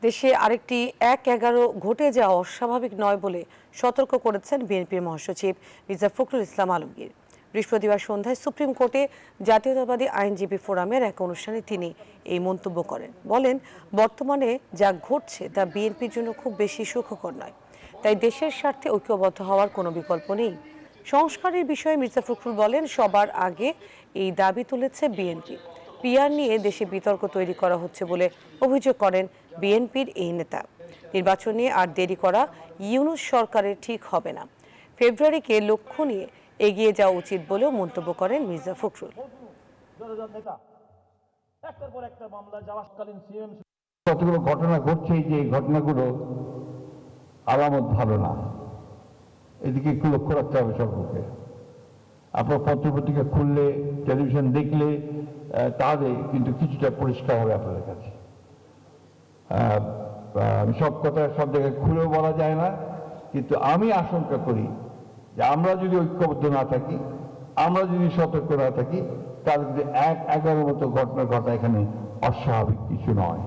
দেশে আরেকটি ১-১১ ঘটে যাওয়া অস্বাভাবিক নয় বলে সতর্ক করেছেন বিএনপির মহাসচিব মির্জা ফখরুল ইসলাম আলমগীর। বৃহস্পতিবার সন্ধ্যায় সুপ্রিম কোর্টে জাতীয়তাবাদী আইনজীবী ফোরামের এক অনুষ্ঠানে তিনি এই মন্তব্য করেন। বলেন, বর্তমানে যা ঘটছে তা বিএনপির জন্য খুব বেশি সুখকর নয়, তাই দেশের স্বার্থে ঐক্যবদ্ধ হওয়ার কোনো বিকল্প নেই। সংস্কারের বিষয়ে মির্জা ফখরুল বলেন, সবার আগে এই দাবি তুলেছে বিএনপি। পিআর নিয়ে দেশে বিতর্ক তৈরি করা হচ্ছে বলে অভিযোগ করেন বিএনপির এই নেতা। নির্বাচন নিয়ে আর দেরি করা ইউনূস সরকারের ঠিক হবে না। ফেব্রুয়ারিকে লক্ষ্য নিয়ে এগিয়ে যাওয়া উচিত বলেও মন্তব্য করেন মির্জা ফখরুল। কতগুলো ঘটনা ঘটছে, যে ঘটনাগুলো আলামত ভালো না, এদিকে একটু লক্ষ্য রাখতে হবে সরকারকে। আপনার পত্রপত্রিকা খুললে, টেলিভিশন দেখলে তাহলে কিন্তু কিছুটা পরিষ্কার হবে আপনাদের কাছে। সব কথা সব জায়গায় খুলেও বলা যায় না, কিন্তু আমি আশঙ্কা করি যে আমরা যদি ঐক্যবদ্ধ না থাকি, আমরা যদি সতর্ক না থাকি, তাহলে ১-১১ মতো ঘটনা ঘটা এখানে অস্বাভাবিক কিছু নয়।